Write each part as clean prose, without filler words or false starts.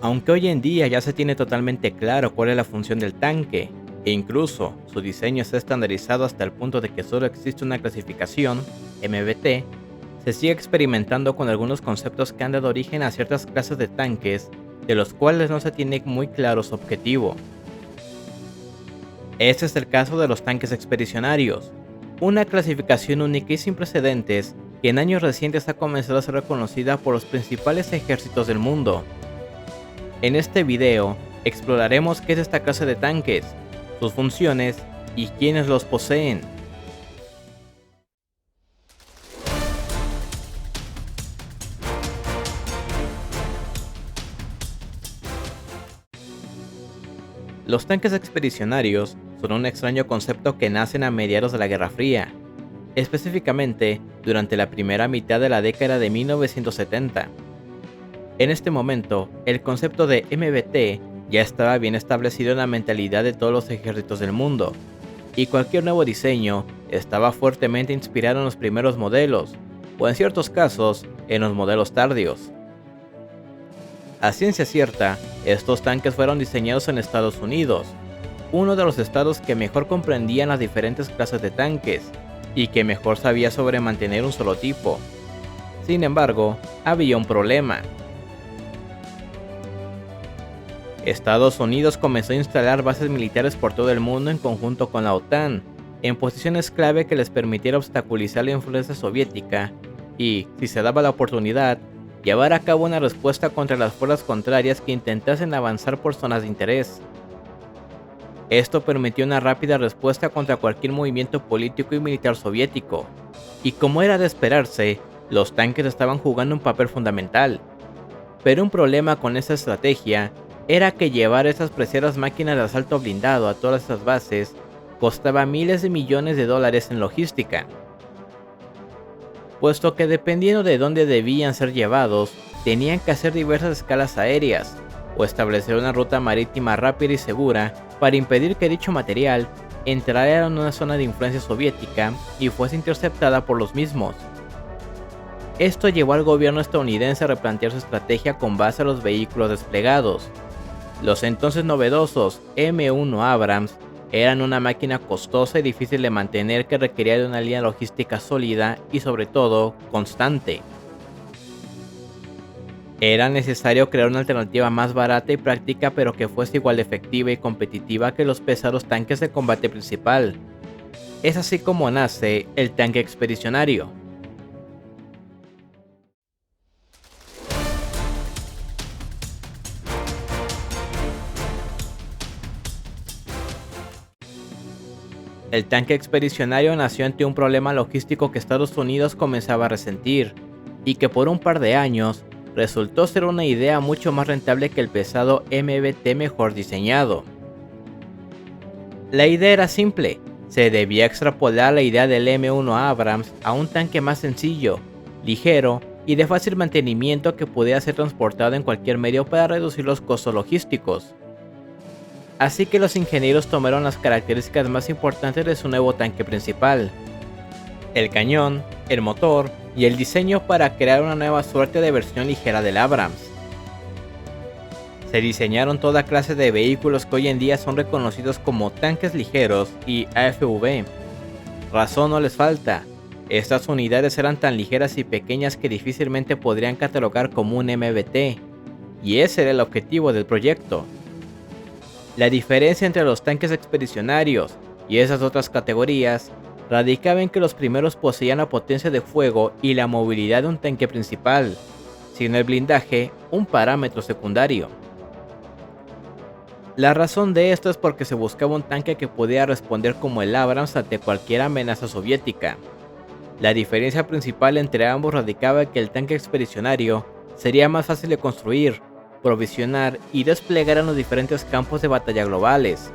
Aunque hoy en día ya se tiene totalmente claro cuál es la función del tanque, e incluso su diseño está estandarizado hasta el punto de que solo existe una clasificación, MBT, se sigue experimentando con algunos conceptos que han dado origen a ciertas clases de tanques, de los cuales no se tiene muy claro su objetivo. Este es el caso de los tanques expedicionarios, una clasificación única y sin precedentes que en años recientes ha comenzado a ser reconocida por los principales ejércitos del mundo. En este video exploraremos qué es esta clase de tanques, sus funciones y quiénes los poseen. Los tanques expedicionarios son un extraño concepto que nacen a mediados de la Guerra Fría, específicamente durante la primera mitad de la década de 1970. En este momento, el concepto de MBT ya estaba bien establecido en la mentalidad de todos los ejércitos del mundo, y cualquier nuevo diseño estaba fuertemente inspirado en los primeros modelos, o en ciertos casos, en los modelos tardíos. A ciencia cierta, estos tanques fueron diseñados en Estados Unidos, uno de los estados que mejor comprendían las diferentes clases de tanques, y que mejor sabía sobre mantener un solo tipo. Sin embargo, había un problema. Estados Unidos comenzó a instalar bases militares por todo el mundo en conjunto con la OTAN, en posiciones clave que les permitiera obstaculizar la influencia soviética y, si se daba la oportunidad, llevar a cabo una respuesta contra las fuerzas contrarias que intentasen avanzar por zonas de interés. Esto permitió una rápida respuesta contra cualquier movimiento político y militar soviético, y como era de esperarse, los tanques estaban jugando un papel fundamental. Pero un problema con esta estrategia era que llevar esas preciadas máquinas de asalto blindado a todas estas bases costaba miles de millones de dólares en logística, puesto que dependiendo de dónde debían ser llevados, tenían que hacer diversas escalas aéreas, o establecer una ruta marítima rápida y segura para impedir que dicho material entrara en una zona de influencia soviética y fuese interceptada por los mismos. Esto llevó al gobierno estadounidense a replantear su estrategia con base a los vehículos desplegados. Los entonces novedosos M1 Abrams eran una máquina costosa y difícil de mantener que requería de una línea logística sólida y sobre todo constante. Era necesario crear una alternativa más barata y práctica pero que fuese igual de efectiva y competitiva que los pesados tanques de combate principal. Es así como nace el tanque expedicionario. El tanque expedicionario nació ante un problema logístico que Estados Unidos comenzaba a resentir, y que por un par de años resultó ser una idea mucho más rentable que el pesado MBT mejor diseñado. La idea era simple, se debía extrapolar la idea del M1 Abrams a un tanque más sencillo, ligero y de fácil mantenimiento que pudiera ser transportado en cualquier medio para reducir los costos logísticos. Así que los ingenieros tomaron las características más importantes de su nuevo tanque principal: el cañón, el motor y el diseño para crear una nueva suerte de versión ligera del Abrams. Se diseñaron toda clase de vehículos que hoy en día son reconocidos como tanques ligeros y AFV. Razón no les falta, estas unidades eran tan ligeras y pequeñas que difícilmente podrían catalogar como un MBT, y ese era el objetivo del proyecto. La diferencia entre los tanques expedicionarios y esas otras categorías radicaba en que los primeros poseían la potencia de fuego y la movilidad de un tanque principal, siendo el blindaje un parámetro secundario. La razón de esto es porque se buscaba un tanque que pudiera responder como el Abrams ante cualquier amenaza soviética. La diferencia principal entre ambos radicaba en que el tanque expedicionario sería más fácil de construir, provisionar y desplegar en los diferentes campos de batalla globales.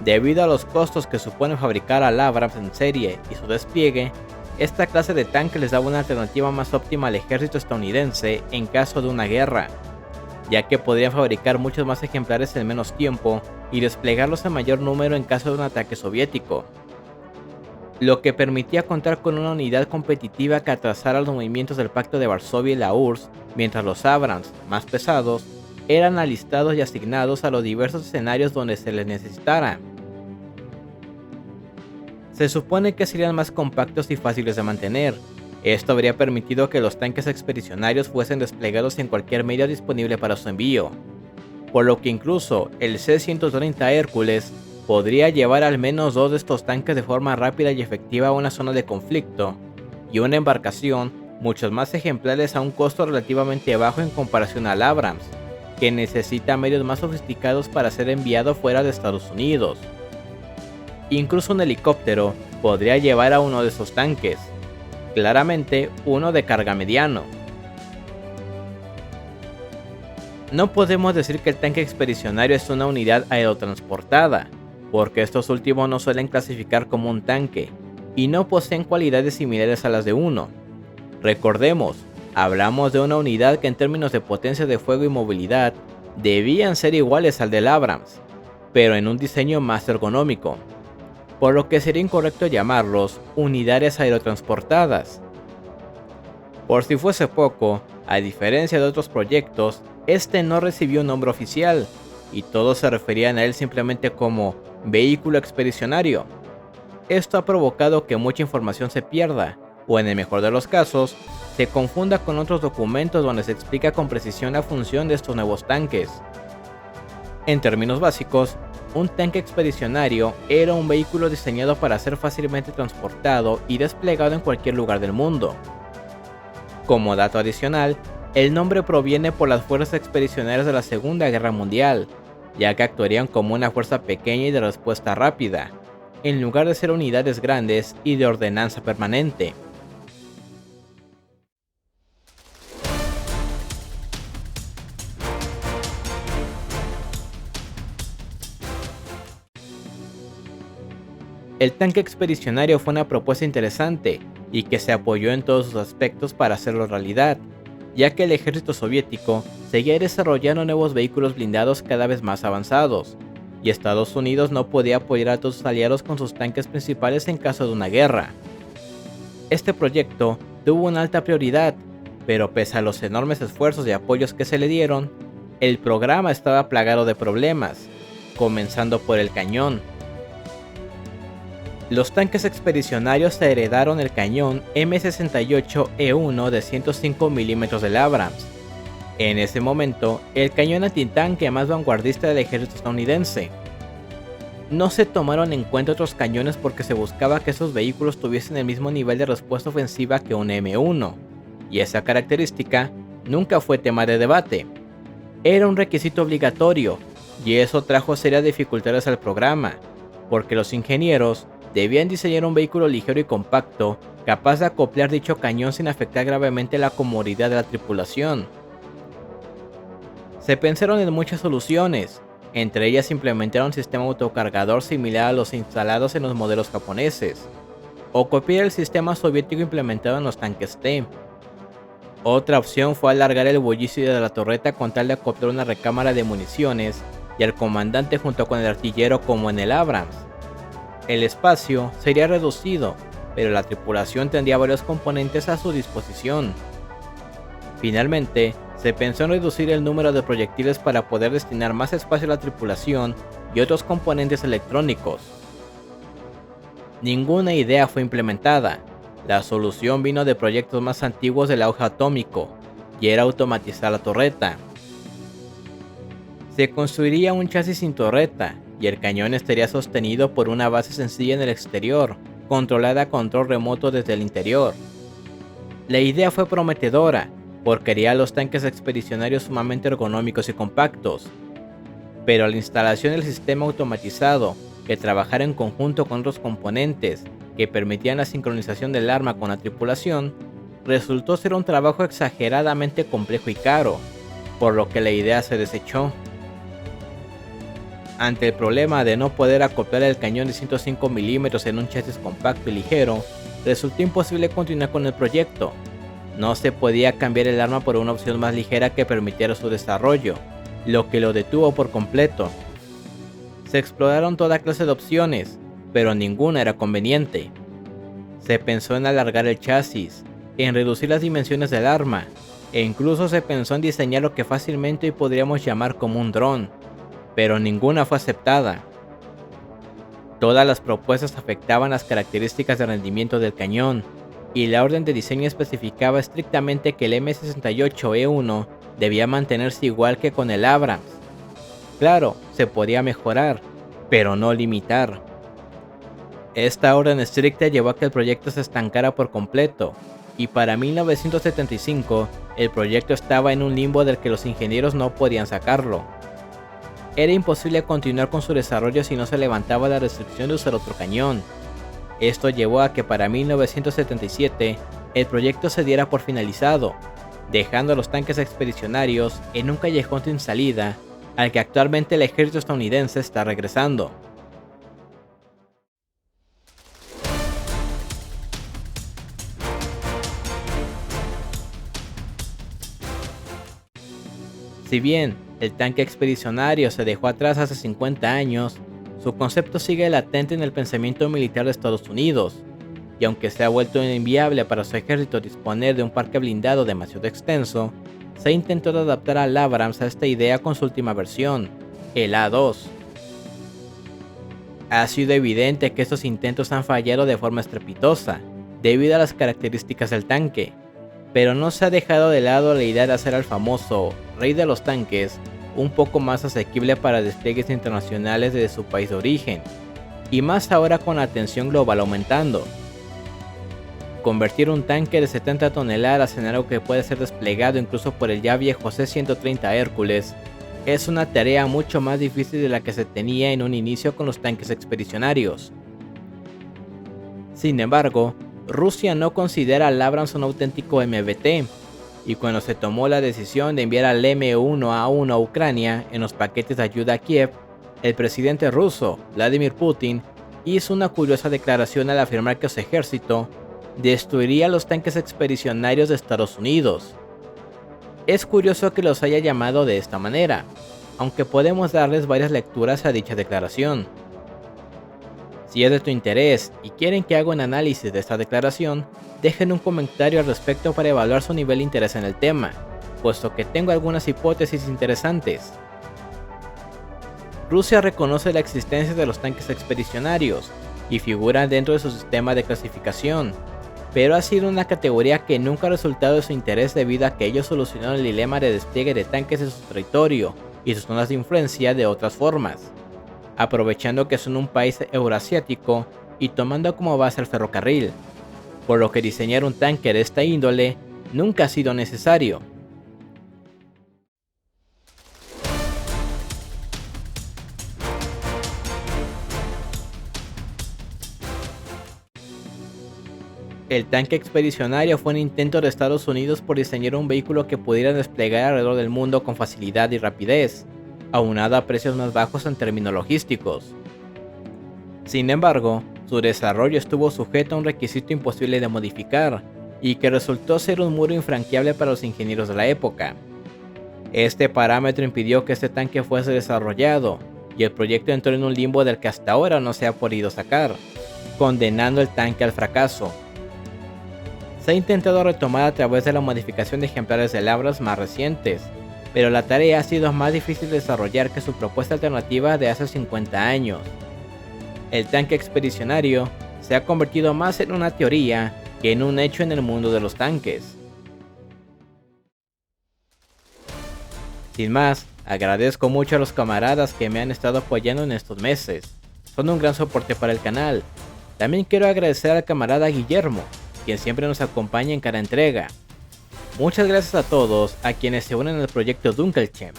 Debido a los costos que supone fabricar al Abrams en serie y su despliegue, esta clase de tanque les daba una alternativa más óptima al ejército estadounidense en caso de una guerra, ya que podrían fabricar muchos más ejemplares en menos tiempo y desplegarlos en mayor número en caso de un ataque soviético. lo que permitía contar con una unidad competitiva que atrasara los movimientos del Pacto de Varsovia y la URSS, mientras los Abrams, más pesados, eran alistados y asignados a los diversos escenarios donde se les necesitara. Se supone que serían más compactos y fáciles de mantener. Esto habría permitido que los tanques expedicionarios fuesen desplegados en cualquier medio disponible para su envío, por lo que incluso el C-130 Hércules podría llevar al menos 2 de estos tanques de forma rápida y efectiva a una zona de conflicto, y una embarcación muchos más ejemplares a un costo relativamente bajo en comparación al Abrams, que necesita medios más sofisticados para ser enviado fuera de Estados Unidos. Incluso un helicóptero podría llevar a uno de esos tanques, claramente uno de carga mediano. No podemos decir que el tanque expedicionario es una unidad aerotransportada, porque estos últimos no suelen clasificar como un tanque, y no poseen cualidades similares a las de uno. Recordemos, hablamos de una unidad que en términos de potencia de fuego y movilidad debían ser iguales al del Abrams, pero en un diseño más ergonómico, por lo que sería incorrecto llamarlos unidades aerotransportadas. Por si fuese poco, a diferencia de otros proyectos, este no recibió un nombre oficial, y todos se referían a él simplemente como vehículo expedicionario. Esto ha provocado que mucha información se pierda, o en el mejor de los casos, se confunda con otros documentos donde se explica con precisión la función de estos nuevos tanques. En términos básicos, un tanque expedicionario era un vehículo diseñado para ser fácilmente transportado y desplegado en cualquier lugar del mundo. Como dato adicional, el nombre proviene por las fuerzas expedicionarias de la Segunda Guerra Mundial, ya que actuarían como una fuerza pequeña y de respuesta rápida, en lugar de ser unidades grandes y de ordenanza permanente. El tanque expedicionario fue una propuesta interesante y que se apoyó en todos sus aspectos para hacerlo realidad, ya que el ejército soviético seguía desarrollando nuevos vehículos blindados cada vez más avanzados, y Estados Unidos no podía apoyar a todos sus aliados con sus tanques principales en caso de una guerra. Este proyecto tuvo una alta prioridad, pero pese a los enormes esfuerzos y apoyos que se le dieron, el programa estaba plagado de problemas, comenzando por el cañón. Los tanques expedicionarios heredaron el cañón M68E1 de 105 mm del Abrams. En ese momento, el cañón antitanque más vanguardista del ejército estadounidense. No se tomaron en cuenta otros cañones porque se buscaba que esos vehículos tuviesen el mismo nivel de respuesta ofensiva que un M1, y esa característica nunca fue tema de debate. Era un requisito obligatorio, y eso trajo serias dificultades al programa, porque los ingenieros debían diseñar un vehículo ligero y compacto, capaz de acoplar dicho cañón sin afectar gravemente la comodidad de la tripulación. Se pensaron en muchas soluciones, entre ellas implementar un sistema autocargador similar a los instalados en los modelos japoneses, o copiar el sistema soviético implementado en los tanques T. Otra opción fue alargar el bullicio de la torreta con tal de acoplar una recámara de municiones y al comandante junto con el artillero como en el Abrams. El espacio sería reducido, pero la tripulación tendría varios componentes a su disposición. Finalmente, se pensó en reducir el número de proyectiles para poder destinar más espacio a la tripulación y otros componentes electrónicos. Ninguna idea fue implementada. La solución vino de proyectos más antiguos del auge atómico, y era automatizar la torreta. Se construiría un chasis sin torreta, y el cañón estaría sostenido por una base sencilla en el exterior, controlada a control remoto desde el interior. La idea fue prometedora, porque haría los tanques expedicionarios sumamente ergonómicos y compactos, pero la instalación del sistema automatizado, que trabajara en conjunto con otros componentes que permitían la sincronización del arma con la tripulación, resultó ser un trabajo exageradamente complejo y caro, por lo que la idea se desechó. Ante el problema de no poder acoplar el cañón de 105 mm en un chasis compacto y ligero, resultó imposible continuar con el proyecto. No se podía cambiar el arma por una opción más ligera que permitiera su desarrollo, lo que lo detuvo por completo. Se exploraron toda clase de opciones, pero ninguna era conveniente. Se pensó en alargar el chasis, en reducir las dimensiones del arma, e incluso se pensó en diseñar lo que fácilmente hoy podríamos llamar como un dron, pero ninguna fue aceptada. Todas las propuestas afectaban las características de rendimiento del cañón, y la orden de diseño especificaba estrictamente que el M68E1 debía mantenerse igual que con el Abrams. Claro, se podía mejorar, pero no limitar. Esta orden estricta llevó a que el proyecto se estancara por completo, y para 1975 el proyecto estaba en un limbo del que los ingenieros no podían sacarlo. Era imposible continuar con su desarrollo si no se levantaba la restricción de usar otro cañón. Esto llevó a que para 1977 el proyecto se diera por finalizado, dejando a los tanques expedicionarios en un callejón sin salida al que actualmente el ejército estadounidense está regresando. Si bien el tanque expedicionario se dejó atrás hace 50 años, su concepto sigue latente en el pensamiento militar de Estados Unidos, y aunque se ha vuelto inviable para su ejército disponer de un parque blindado demasiado extenso, se ha intentado adaptar al Abrams a esta idea con su última versión, el A2. Ha sido evidente que estos intentos han fallado de forma estrepitosa, debido a las características del tanque, pero no se ha dejado de lado la idea de hacer al famoso rey de los tanques un poco más asequible para despliegues internacionales desde su país de origen, y más ahora con la tensión global aumentando. Convertir un tanque de 70 toneladas en algo que puede ser desplegado incluso por el ya viejo C-130 Hércules es una tarea mucho más difícil de la que se tenía en un inicio con los tanques expedicionarios. Sin embargo, Rusia no considera al Abrams un auténtico MBT, y cuando se tomó la decisión de enviar al M1A1 a Ucrania en los paquetes de ayuda a Kiev, el presidente ruso, Vladimir Putin, hizo una curiosa declaración al afirmar que su ejército destruiría los tanques expedicionarios de Estados Unidos. Es curioso que los haya llamado de esta manera, aunque podemos darles varias lecturas a dicha declaración. Si es de tu interés y quieren que haga un análisis de esta declaración, dejen un comentario al respecto para evaluar su nivel de interés en el tema, puesto que tengo algunas hipótesis interesantes. Rusia reconoce la existencia de los tanques expedicionarios y figuran dentro de su sistema de clasificación, pero ha sido una categoría que nunca ha resultado de su interés debido a que ellos solucionaron el dilema de despliegue de tanques en su territorio y sus zonas de influencia de otras formas, aprovechando que son un país euroasiático y tomando como base el ferrocarril, por lo que diseñar un tanque de esta índole nunca ha sido necesario. El tanque expedicionario fue un intento de Estados Unidos por diseñar un vehículo que pudiera desplegar alrededor del mundo con facilidad y rapidez, aunado a precios más bajos en términos logísticos. Sin embargo, su desarrollo estuvo sujeto a un requisito imposible de modificar, y que resultó ser un muro infranqueable para los ingenieros de la época. Este parámetro impidió que este tanque fuese desarrollado, y el proyecto entró en un limbo del que hasta ahora no se ha podido sacar, condenando el tanque al fracaso. Se ha intentado retomar a través de la modificación de ejemplares de Abrams más recientes, pero la tarea ha sido más difícil de desarrollar que su propuesta alternativa de hace 50 años. El tanque expedicionario se ha convertido más en una teoría que en un hecho en el mundo de los tanques. Sin más, agradezco mucho a los camaradas que me han estado apoyando en estos meses. Son un gran soporte para el canal. También quiero agradecer al camarada Guillermo, quien siempre nos acompaña en cada entrega. Muchas gracias a todos a quienes se unen al proyecto Dunkelchamp.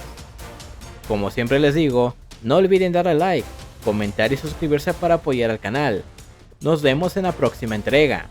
Como siempre les digo, no olviden darle like, comentar y suscribirse para apoyar al canal. Nos vemos en la próxima entrega.